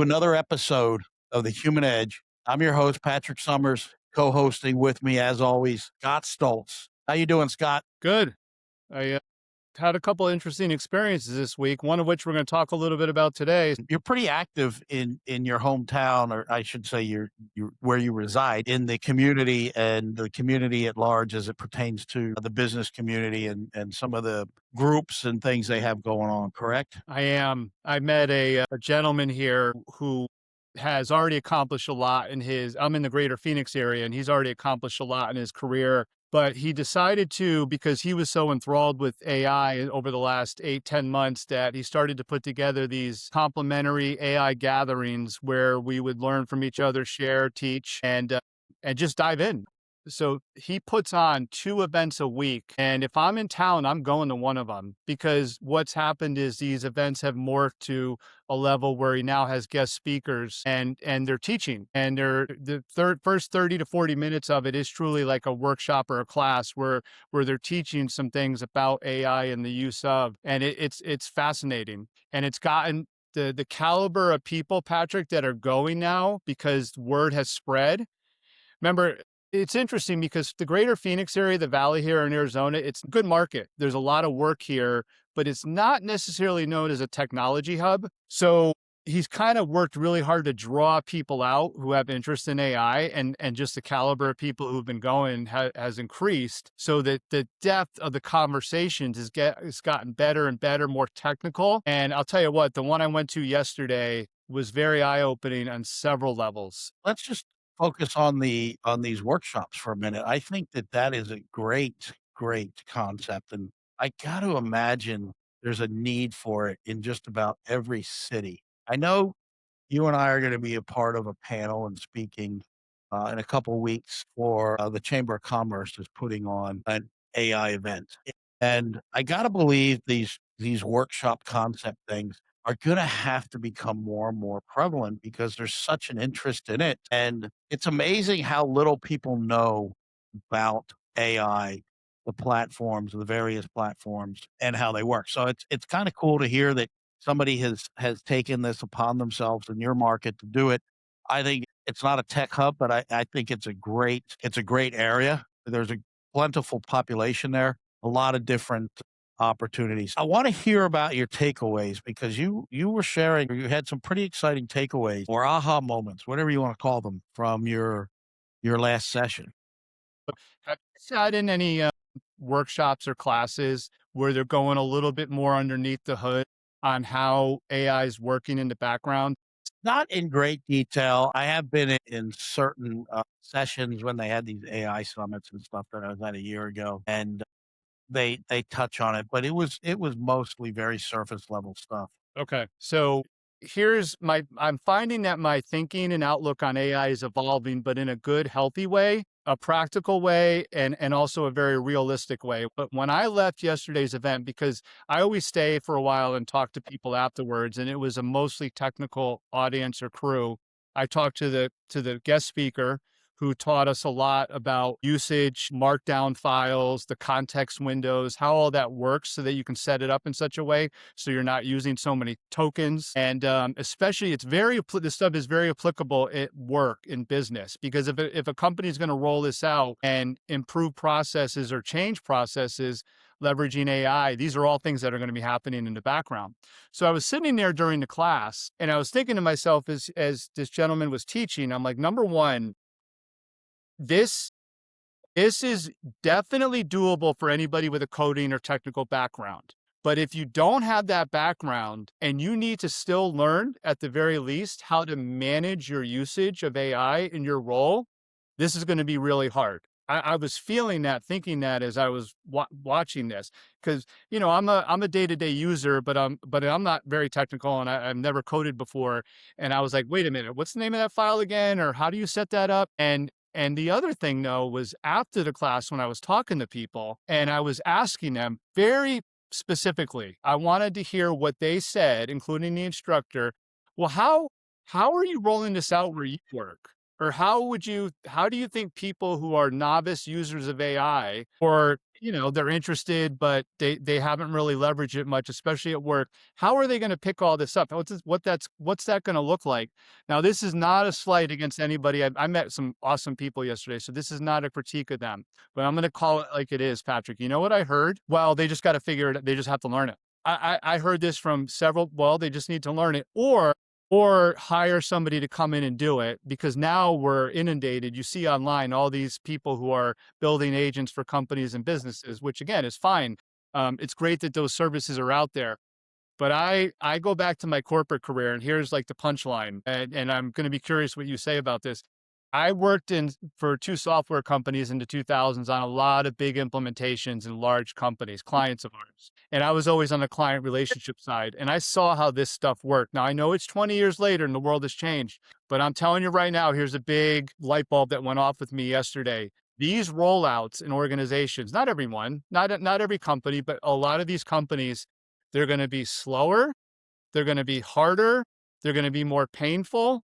Another episode of The Human Edge. I'm your host, Patrick Somers, co-hosting with me, as always, Scott Stolze. How you doing, Scott? Good. I had a couple interesting experiences this week, one of which we're going to talk a little bit about today. You're pretty active in your hometown, or I should say, you're where you reside in the community and the community at large, as it pertains to the business community and some of the groups and things they have going on. Correct? I met a gentleman here who has already accomplished a lot in his, I'm in the greater Phoenix area, and he's already accomplished a lot in his career. But he decided to, because he was so enthralled with AI over the last 8, 10 months, that he started to put together these complimentary AI gatherings where we would learn from each other, share, teach, and just dive in. So he puts on 2 events a week, and if I'm in town, I'm going to one of them, because what's happened is these events have morphed to a level where he now has guest speakers and they're teaching, and first 30 to 40 minutes of it is truly like a workshop or a class where they're teaching some things about AI and the use of, and it's fascinating, and it's gotten the caliber of people, Patrick, that are going now because word has spread. Remember, it's interesting because the greater Phoenix area, the valley here in Arizona, it's a good market. There's a lot of work here, but it's not necessarily known as a technology hub. So he's kind of worked really hard to draw people out who have interest in AI, and just the caliber of people who've been going has increased, so that the depth of the conversations has gotten better and better, more technical. And I'll tell you what, the one I went to yesterday was very eye-opening on several levels. Let's just focus on these workshops for a minute. I think that is a great concept, and I got to imagine there's a need for it in just about every city. I know you and I are going to be a part of a panel and speaking in a couple weeks for the Chamber of Commerce is putting on an AI event, and I got to believe these workshop concept things are going to have to become more and more prevalent because there's such an interest in it, and it's amazing how little people know about AI, the various platforms, and how they work. So it's kind of cool to hear that somebody has taken this upon themselves in your market to do it. I think it's not a tech hub, but I think it's a great area. There's a plentiful population there, a lot of different opportunities. I want to hear about your takeaways because you were sharing, you had some pretty exciting takeaways or aha moments, whatever you want to call them, from your last session. Have you sat in any workshops or classes where they're going a little bit more underneath the hood on how AI is working in the background? Not in great detail. I have been in certain sessions when they had these AI summits and stuff that I was at a year ago, and they touch on it, but it was mostly very surface level stuff. Okay. So I'm finding that my thinking and outlook on AI is evolving, but in a good, healthy way, a practical way, and also a very realistic way. But when I left yesterday's event, because I always stay for a while and talk to people afterwards, and it was a mostly technical audience or crew, I talked to the guest speaker, who taught us a lot about usage, markdown files, the context windows, how all that works so that you can set it up in such a way so you're not using so many tokens. And especially, this stuff is very applicable at work in business, because if a company is going to roll this out and improve processes or change processes, leveraging AI, these are all things that are going to be happening in the background. So I was sitting there during the class, and I was thinking to myself, as this gentleman was teaching, I'm like, number one, this this is definitely doable for anybody with a coding or technical background. But if you don't have that background and you need to still learn, at the very least, how to manage your usage of AI in your role, this is going to be really hard. I was feeling that, thinking that as I was watching this, because I'm a day-to-day user, but I'm not very technical, and I've never coded before. And I was like, wait a minute, what's the name of that file again, or how do you set that up? And the other thing, though, was after the class, when I was talking to people and I was asking them very specifically, I wanted to hear what they said, including the instructor. Well, how are you rolling this out where you work? or how do you think people who are novice users of AI, or, they're interested, but they haven't really leveraged it much, especially at work, how are they going to pick all this up? What's that going to look like? Now, this is not a slight against anybody. I met some awesome people yesterday, so this is not a critique of them, but I'm going to call it like it is, Patrick. You know what I heard? Well, they just got to figure it. They just have to learn it. I heard this from several. Well, they just need to learn it, or hire somebody to come in and do it, because now we're inundated. You see online all these people who are building agents for companies and businesses, which again is fine. It's great that those services are out there. But I go back to my corporate career, and here's like the punchline, and I'm going to be curious what you say about this. I worked in for two software companies in the 2000s on a lot of big implementations in large companies, clients of ours. And I was always on the client relationship side, and I saw how this stuff worked. Now I know it's 20 years later and the world has changed, but I'm telling you right now, here's a big light bulb that went off with me yesterday. These rollouts in organizations, not everyone, not every company, but a lot of these companies, they're going to be slower, they're going to be harder, they're going to be more painful,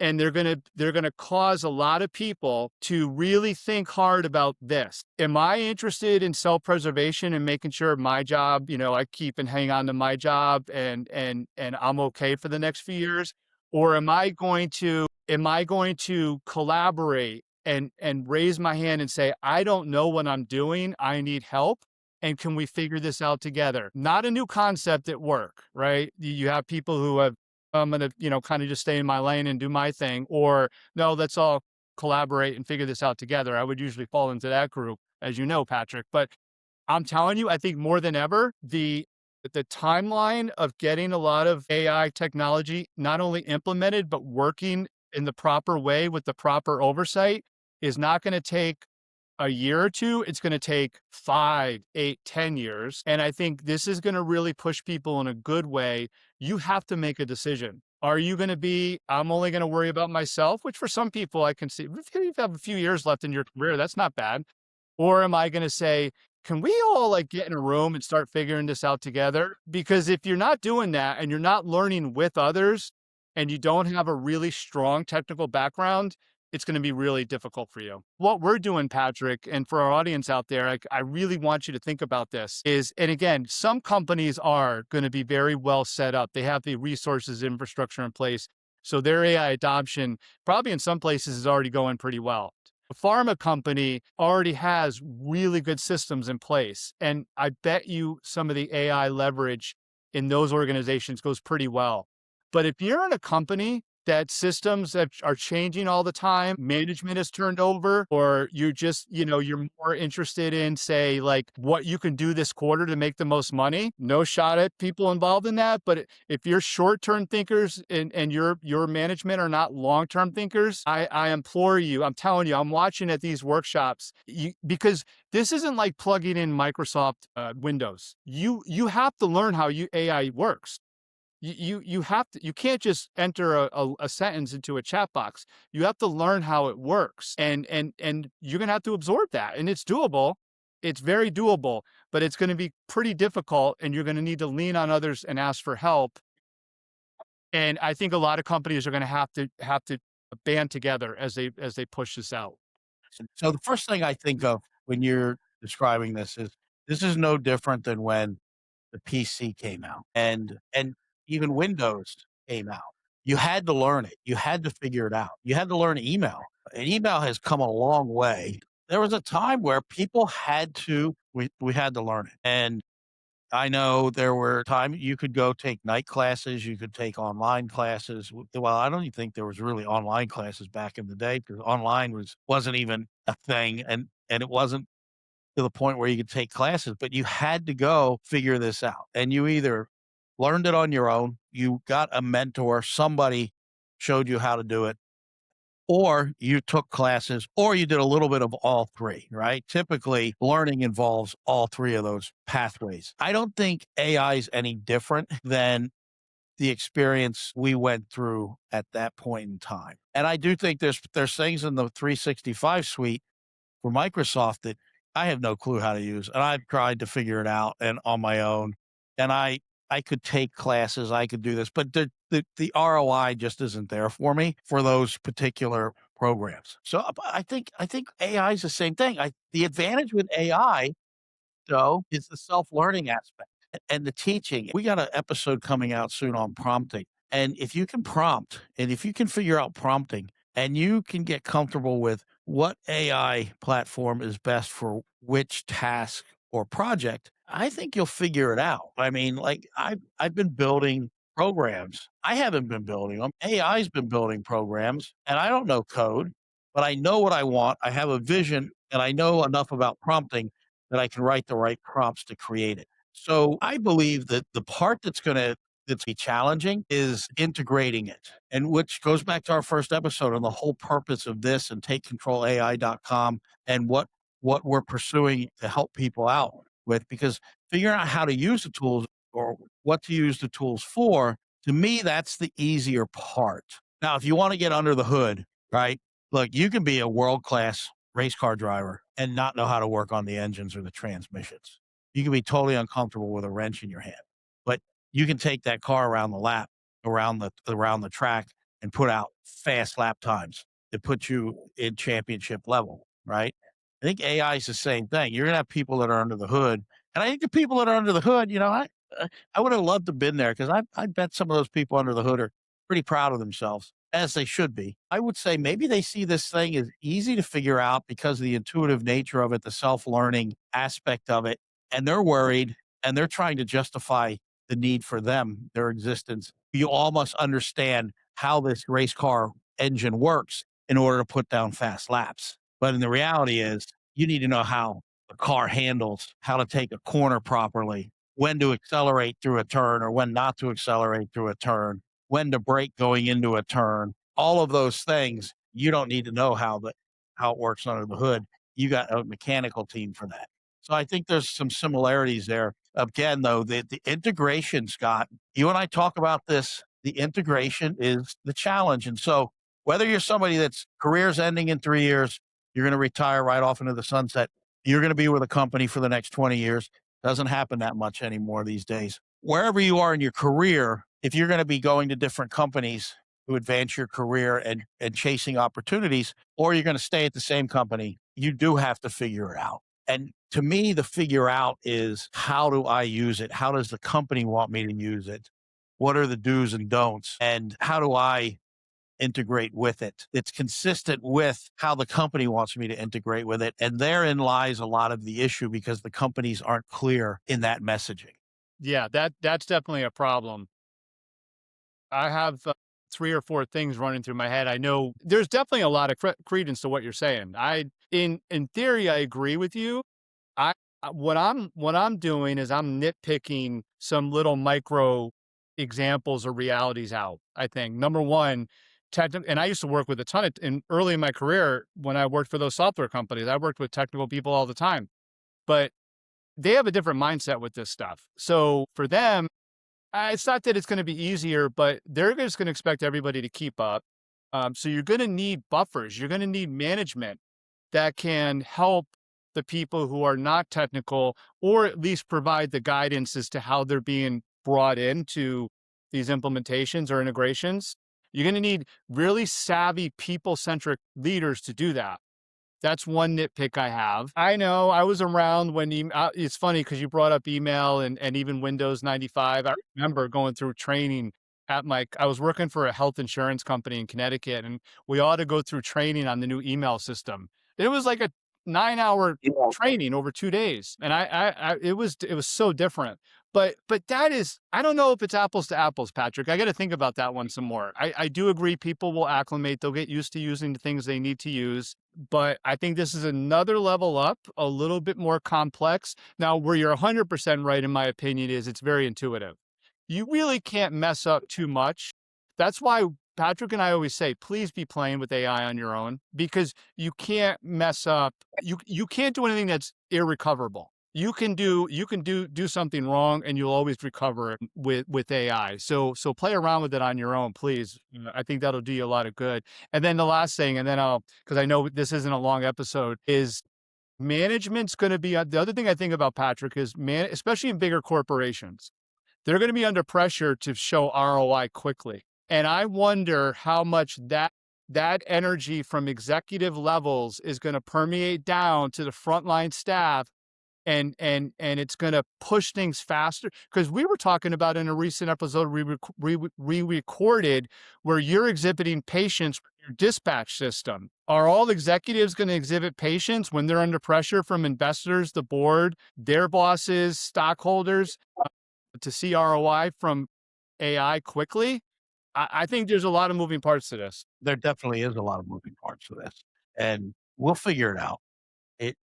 and they're going to cause a lot of people to really think hard about this. Am I interested in self-preservation and making sure my job, I keep and hang on to my job, and I'm okay for the next few years? Or am I going to collaborate and raise my hand and say, I don't know what I'm doing, I need help, and can we figure this out together? Not a new concept at work, right? You have people who have, I'm going to, kind of just stay in my lane and do my thing, or no, let's all collaborate and figure this out together. I would usually fall into that group, as you know, Patrick. But I'm telling you, I think more than ever, the timeline of getting a lot of AI technology not only implemented but working in the proper way with the proper oversight is not going to take a year or two. It's going to take 5, 8, 10 years. And I think this is going to really push people in a good way. You have to make a decision. Are you going to be, I'm only going to worry about myself, which for some people I can see, if you have a few years left in your career, that's not bad. Or am I going to say, can we all like get in a room and start figuring this out together? Because if you're not doing that and you're not learning with others and you don't have a really strong technical background, it's going to be really difficult for you. What we're doing, Patrick, and for our audience out there, I really want you to think about this is, and again, some companies are going to be very well set up. They have the resources, infrastructure in place. So their AI adoption probably in some places is already going pretty well. A pharma company already has really good systems in place. And I bet you some of the AI leverage in those organizations goes pretty well. But if you're in a company that systems that are changing all the time, management is turned over, or you're just, you're more interested in, say, like what you can do this quarter to make the most money, no shot at people involved in that. But if you're short-term thinkers and your management are not long-term thinkers, I implore you, I'm telling you, I'm watching at these workshops, because this isn't like plugging in Microsoft Windows. You have to learn how AI works. You have to, you can't just enter a sentence into a chat box. You have to learn how it works, and you're gonna have to absorb that. And it's doable. It's very doable, but it's going to be pretty difficult, and you're going to need to lean on others and ask for help. And I think a lot of companies are going to have to band together as they push this out. So the first thing I think of when you're describing this is no different than when the PC came out and even Windows came out. You had to learn it. You had to figure it out. You had to learn email. And email has come a long way. There was a time where people had to we had to learn it. And I know there were times you could go take night classes, you could take online classes. Well, I don't even think there was really online classes back in the day because online wasn't even a thing, and it wasn't to the point where you could take classes, but you had to go figure this out. And you either learned it on your own, you got a mentor, somebody showed you how to do it, or you took classes, or you did a little bit of all three, right? Typically, learning involves all three of those pathways. I don't think AI is any different than the experience we went through at that point in time. And I do think there's things in the 365 suite for Microsoft that I have no clue how to use, and I've tried to figure it out and on my own, and I could take classes, I could do this, but the ROI just isn't there for me for those particular programs. So I think AI is the same thing. The advantage with AI though is the self-learning aspect and the teaching. We got an episode coming out soon on prompting. And if you can prompt and if you can figure out prompting and you can get comfortable with what AI platform is best for which task or project, I think you'll figure it out. I mean, like I've been building programs. I haven't been building them. AI's been building programs and I don't know code, but I know what I want. I have a vision and I know enough about prompting that I can write the right prompts to create it. So I believe that the part that's be challenging is integrating it. And which goes back to our first episode on the whole purpose of this and takecontrolai.com and what we're pursuing to help people out with because figuring out how to use the tools or what to use the tools for, to me, that's the easier part. Now, if you want to get under the hood, right? Look, you can be a world class race car driver and not know how to work on the engines or the transmissions. You can be totally uncomfortable with a wrench in your hand, but you can take that car around the lap, around the track, and put out fast lap times that put you in championship level, right? I think AI is the same thing. You're gonna have people that are under the hood, and I think the people that are under the hood, I would have loved to have been there because I bet some of those people under the hood are pretty proud of themselves, as they should be. I would say maybe they see this thing as easy to figure out because of the intuitive nature of it, the self-learning aspect of it, and they're worried and they're trying to justify the need for them, their existence. You all must understand how this race car engine works in order to put down fast laps. But in the reality is, you need to know how the car handles, how to take a corner properly, when to accelerate through a turn or when not to accelerate through a turn, when to brake going into a turn. All of those things, you don't need to know how it works under the hood. You got a mechanical team for that. So I think there's some similarities there. Again, though, the integration, Scott, you and I talk about this. The integration is the challenge. And so whether you're somebody that's career's ending in 3 years, you're going to retire right off into the sunset. You're going to be with a company for the next 20 years. Doesn't happen that much anymore these days. Wherever you are in your career, if you're going to be going to different companies to advance your career and chasing opportunities, or you're going to stay at the same company, you do have to figure it out. And to me, the figure out is how do I use it? How does the company want me to use it? What are the do's and don'ts? And how do I integrate with it? It's consistent with how the company wants me to integrate with it. And therein lies a lot of the issue because the companies aren't clear in that messaging. Yeah, that's definitely a problem. I have 3 or 4 things running through my head. I know there's definitely a lot of credence to what you're saying. In theory, I agree with you. I what I'm doing is I'm nitpicking some little micro examples or realities out. I think number one, and I used to work with a ton of early in my career when I worked for those software companies. I worked with technical people all the time, but they have a different mindset with this stuff. So for them, it's not that it's going to be easier, but they're just going to expect everybody to keep up. So you're going to need buffers. You're going to need management that can help the people who are not technical, or at least provide the guidance as to how they're being brought into these implementations or integrations. You're going to need really savvy, people centric leaders to do that. That's one nitpick I have. I know I was around when it's funny because you brought up email and even Windows 95. I remember going through training I was working for a health insurance company in Connecticut, and we ought to go through training on the new email system. It was like a 9-hour Yeah. training over 2 days. And it was so different. But that is, I don't know if it's apples to apples, Patrick. I got to think about that one some more. I do agree people will acclimate. They'll get used to using the things they need to use. But I think this is another level up, a little bit more complex. Now, where you're 100% right, in my opinion, is it's very intuitive. You really can't mess up too much. That's why Patrick and I always say, please be playing with AI on your own, because you can't mess up. You can't do anything that's irrecoverable. You can do something wrong and you'll always recover it with AI. So play around with it on your own, please. I think that'll do you a lot of good. And then the last thing, and then because I know this isn't a long episode, is management's going to be the other thing I think about, Patrick, is especially in bigger corporations, they're going to be under pressure to show ROI quickly. And I wonder how much that energy from executive levels is going to permeate down to the frontline staff, and it's going to push things faster, because we were talking about in a recent episode we recorded, where you're exhibiting patience with your dispatch system. Are all executives going to exhibit patience when they're under pressure from investors, the board, their bosses, stockholders, to see ROI from AI quickly? I think there's a lot of moving parts to this. There definitely is a lot of moving parts to this, and we'll figure it out. It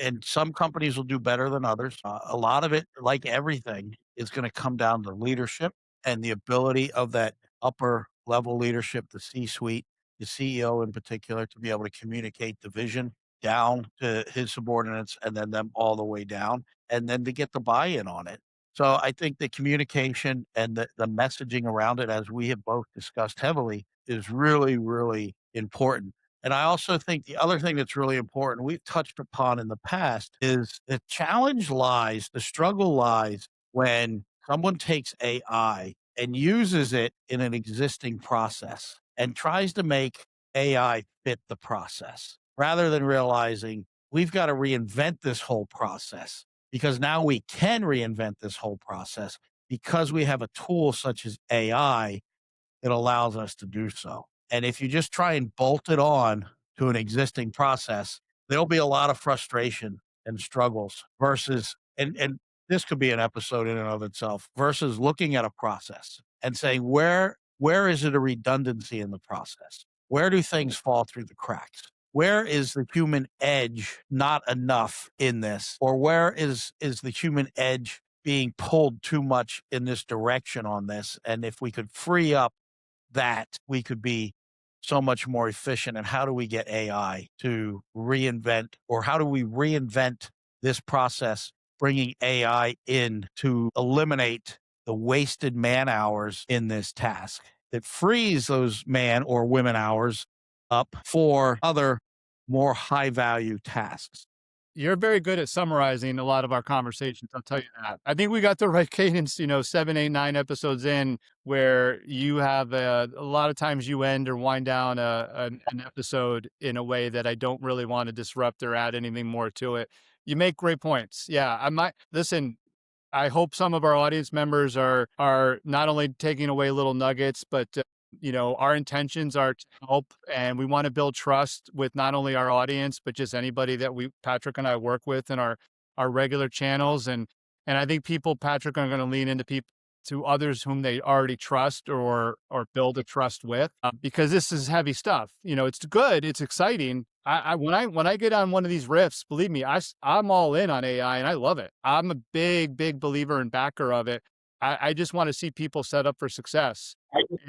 and some companies will do better than others. A lot of it, like everything, is gonna come down to leadership and the ability of that upper level leadership, the C-suite, the CEO in particular, to be able to communicate the vision down to his subordinates and then them all the way down, and then to get the buy-in on it. So I think the communication and the messaging around it, as we have both discussed heavily, is really, really important. And I also think the other thing that's really important, we've touched upon in the past, is the struggle lies when someone takes AI and uses it in an existing process and tries to make AI fit the process rather than realizing we've got to reinvent this whole process, because now we can reinvent this whole process because we have a tool such as AI. It allows us to do so. And if you just try and bolt it on to an existing process, there'll be a lot of frustration and struggles versus, and this could be an episode in and of itself, versus looking at a process and saying, where is it a redundancy in the process? Where do things fall through the cracks? Where is the human edge not enough in this? Or where is the human edge being pulled too much in this direction on this? And if we could free up that, we could be so much more efficient. And how do we get AI to reinvent, or how do we reinvent this process, bringing AI in to eliminate the wasted man hours in this task that frees those man or women hours up for other more high value tasks? You're very good at summarizing a lot of our conversations, I'll tell you that. I think we got the right cadence, 7, 8, 9 episodes in, where you have a lot of times you end or wind down an episode in a way that I don't really want to disrupt or add anything more to it. You make great points. Yeah, I might listen. I hope some of our audience members are not only taking away little nuggets, but our intentions are to help, and we want to build trust with not only our audience, but just anybody that Patrick and I work with in our regular channels. And I think Patrick, are going to lean into people, to others whom they already trust or build a trust with, because this is heavy stuff. It's good, it's exciting. When I get on one of these riffs, believe me, I'm all in on AI and I love it. I'm a big believer and backer of it. I just want to see people set up for success,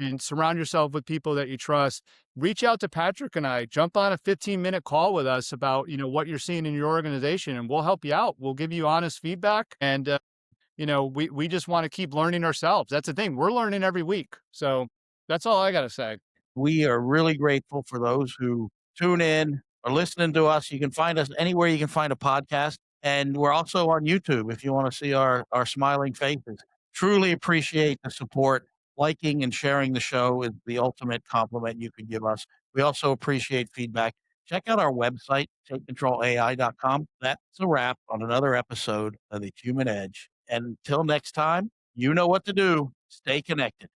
and surround yourself with people that you trust. Reach out to Patrick and I, jump on a 15-minute call with us about, what you're seeing in your organization, and we'll help you out. We'll give you honest feedback. And, we just want to keep learning ourselves. That's the thing. We're learning every week. So that's all I got to say. We are really grateful for those who tune in or listening to us. You can find us anywhere you can find a podcast. And we're also on YouTube if you want to see our smiling faces. Truly appreciate the support. Liking and sharing the show is the ultimate compliment you can give us. We also appreciate feedback. Check out our website, takecontrolai.com. That's a wrap on another episode of The Human Edge. And until next time, you know what to do. Stay connected.